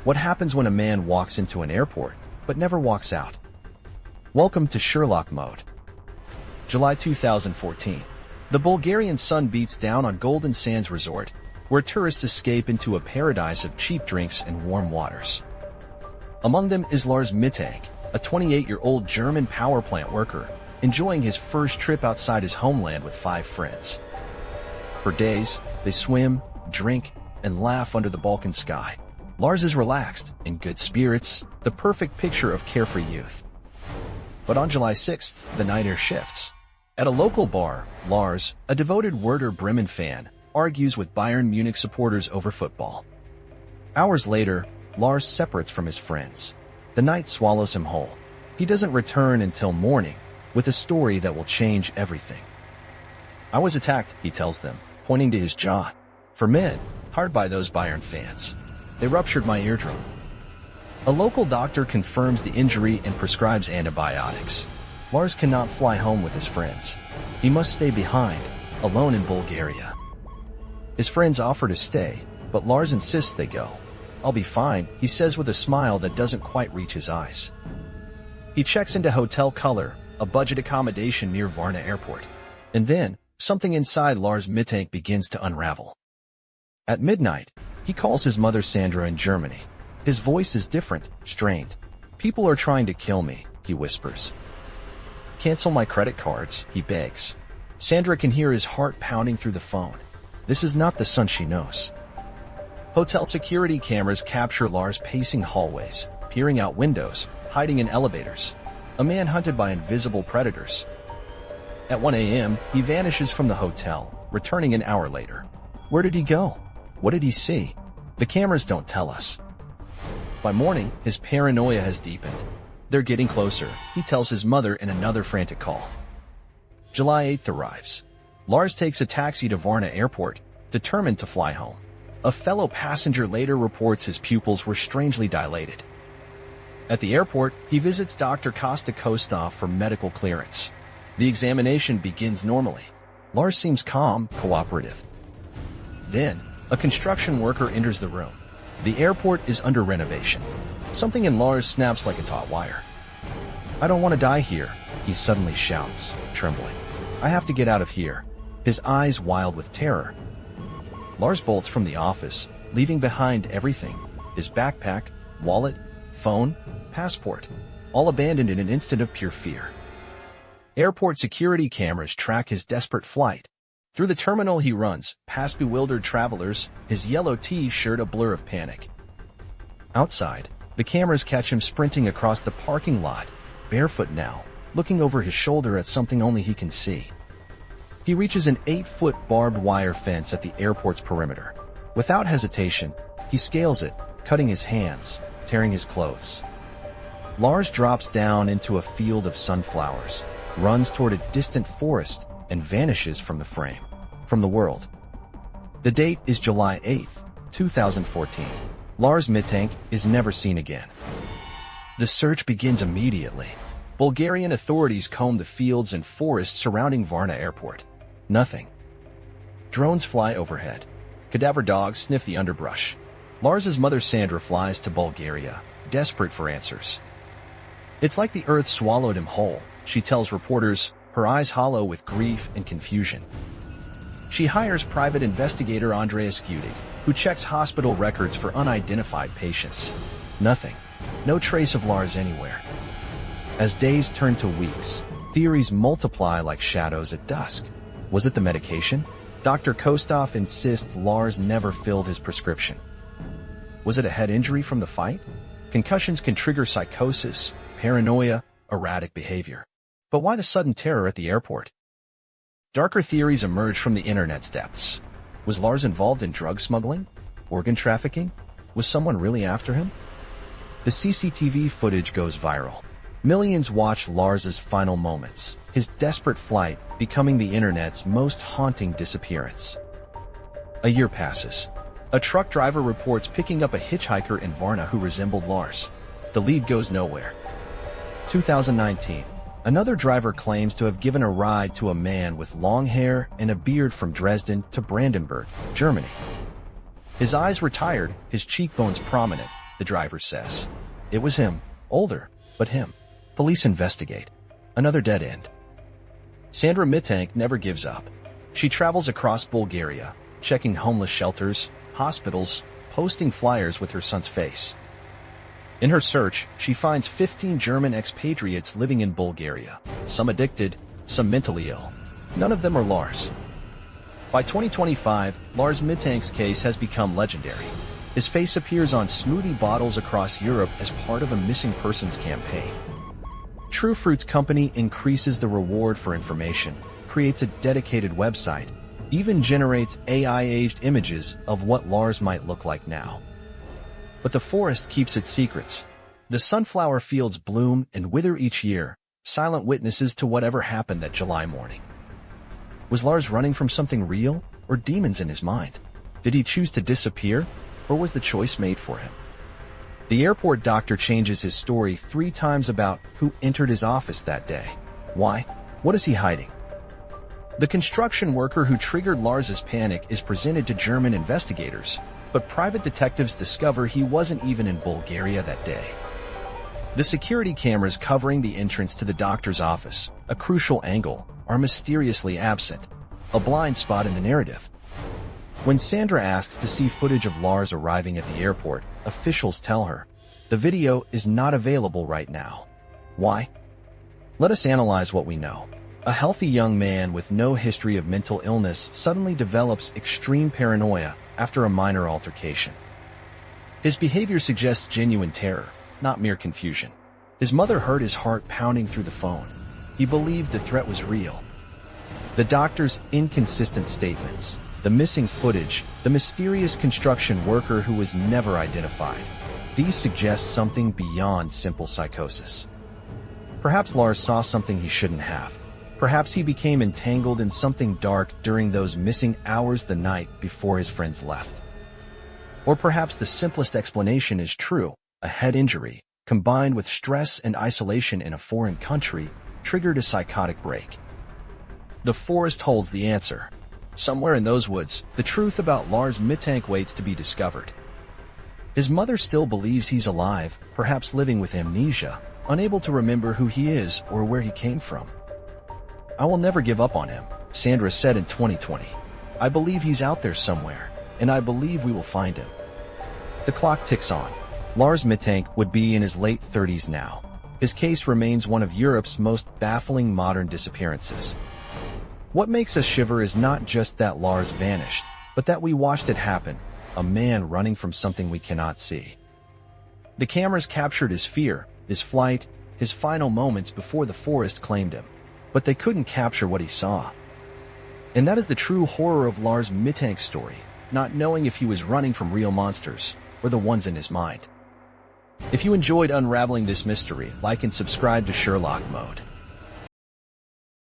What happens when a man walks into an airport, but never walks out? Welcome to Sherlock Mode. July 2014. The Bulgarian sun beats down on Golden Sands Resort, where tourists escape into a paradise of cheap drinks and warm waters. Among them is Lars Mittank, a 28-year-old German power plant worker, enjoying his first trip outside his homeland with 5 friends. For days, they swim, drink, and laugh under the Balkan sky. Lars is relaxed, in good spirits, the perfect picture of carefree youth. But on July 6th, the night air shifts. At a local bar, Lars, a devoted Werder Bremen fan, argues with Bayern Munich supporters over football. Hours later, Lars separates from his friends. The night swallows him whole. He doesn't return until morning, with a story that will change everything. "I was attacked," he tells them, pointing to his jaw. "For men, hired by those Bayern fans. They ruptured my eardrum." A local doctor confirms the injury and prescribes antibiotics. Lars cannot fly home with his friends. He must stay behind, alone in Bulgaria. His friends offer to stay, but Lars insists they go. "I'll be fine," he says with a smile that doesn't quite reach his eyes. He checks into Hotel Color, a budget accommodation near Varna airport. And then, something inside Lars Mittank begins to unravel. At midnight, he calls his mother Sandra in Germany. His voice is different, strained. "People are trying to kill me," he whispers. "Cancel my credit cards," he begs. Sandra can hear his heart pounding through the phone. This is not the son she knows. Hotel security cameras capture Lars pacing hallways, peering out windows, hiding in elevators. A man hunted by invisible predators. At 1 a.m., he vanishes from the hotel, returning an hour later. Where did he go? What did he see? The cameras don't tell us. By morning, his paranoia has deepened. "They're getting closer," he tells his mother in another frantic call. July 8th arrives. Lars takes a taxi to Varna airport, determined to fly home. A fellow passenger later reports his pupils were strangely dilated. At the airport, he visits Dr. Kosta Kostov for medical clearance. The examination begins normally. Lars seems calm, cooperative. Then, a construction worker enters the room. The airport is under renovation. Something in Lars snaps like a taut wire. "I don't want to die here," he suddenly shouts, trembling. "I have to get out of here." His eyes wild with terror. Lars bolts from the office, leaving behind everything: his backpack, wallet, phone, passport, all abandoned in an instant of pure fear. Airport security cameras track his desperate flight. Through the terminal he runs, past bewildered travelers, his yellow T-shirt a blur of panic. Outside, the cameras catch him sprinting across the parking lot, barefoot now, looking over his shoulder at something only he can see. He reaches an 8-foot barbed wire fence at the airport's perimeter. Without hesitation, he scales it, cutting his hands, tearing his clothes. Lars drops down into a field of sunflowers, runs toward a distant forest, and vanishes from the frame, from the world. The date is July 8th, 2014. Lars Mittank is never seen again. The search begins immediately. Bulgarian authorities comb the fields and forests surrounding Varna airport. Nothing. Drones fly overhead. Cadaver dogs sniff the underbrush. Lars's mother Sandra flies to Bulgaria, desperate for answers. "It's like the earth swallowed him whole," she tells reporters, her eyes hollow with grief and confusion. She hires private investigator Andreas Gudig, who checks hospital records for unidentified patients. Nothing. No trace of Lars anywhere. As days turn to weeks, theories multiply like shadows at dusk. Was it the medication? Dr. Kostov insists Lars never filled his prescription. Was it a head injury from the fight? Concussions can trigger psychosis, paranoia, erratic behavior. But why the sudden terror at the airport? Darker theories emerge from the internet's depths. Was Lars involved in drug smuggling? Organ trafficking? Was someone really after him? The CCTV footage goes viral. Millions watch Lars's final moments, his desperate flight becoming the internet's most haunting disappearance. A year passes. A truck driver reports picking up a hitchhiker in Varna who resembled Lars. The lead goes nowhere. 2019. Another driver claims to have given a ride to a man with long hair and a beard from Dresden to Brandenburg, Germany. His eyes were tired, his cheekbones prominent, the driver says. It was him. Older, but him. Police investigate. Another dead end. Sandra Mittank never gives up. She travels across Bulgaria, checking homeless shelters, hospitals, posting flyers with her son's face. In her search, she finds 15 German expatriates living in Bulgaria, some addicted, some mentally ill. None of them are Lars. By 2025, Lars Mittank's case has become legendary. His face appears on smoothie bottles across Europe as part of a missing persons campaign. True Fruit's company increases the reward for information, creates a dedicated website, even generates AI-aged images of what Lars might look like now. But the forest keeps its secrets. The sunflower fields bloom and wither each year, silent witnesses to whatever happened that July morning. Was Lars running from something real or demons in his mind? Did he choose to disappear, or was the choice made for him? The airport doctor changes his story 3 times about who entered his office that day. Why? What is he hiding? The construction worker who triggered Lars's panic is presented to German investigators, but private detectives discover he wasn't even in Bulgaria that day. The security cameras covering the entrance to the doctor's office, a crucial angle, are mysteriously absent, a blind spot in the narrative. When Sandra asks to see footage of Lars arriving at the airport, officials tell her, the video is not available right now. Why? Let us analyze what we know. A healthy young man with no history of mental illness suddenly develops extreme paranoia after a minor altercation. His behavior suggests genuine terror, not mere confusion. His mother heard his heart pounding through the phone. He believed the threat was real. The doctor's inconsistent statements, the missing footage, the mysterious construction worker who was never identified. These suggest something beyond simple psychosis. Perhaps Lars saw something he shouldn't have. Perhaps he became entangled in something dark during those missing hours the night before his friends left. Or perhaps the simplest explanation is true. A head injury, combined with stress and isolation in a foreign country, triggered a psychotic break. The forest holds the answer. Somewhere in those woods, the truth about Lars Mittank waits to be discovered. His mother still believes he's alive, perhaps living with amnesia, unable to remember who he is or where he came from. I will never give up on him, Sandra said in 2020. I believe he's out there somewhere, and I believe we will find him. The clock ticks on. Lars Mittank would be in his late 30s now. His case remains one of Europe's most baffling modern disappearances. What makes us shiver is not just that Lars vanished, but that we watched it happen, a man running from something we cannot see. The cameras captured his fear, his flight, his final moments before the forest claimed him. But they couldn't capture what he saw. And that is the true horror of Lars Mittank's story, not knowing if he was running from real monsters or the ones in his mind. If you enjoyed unraveling this mystery, like and subscribe to Sherlock Mode.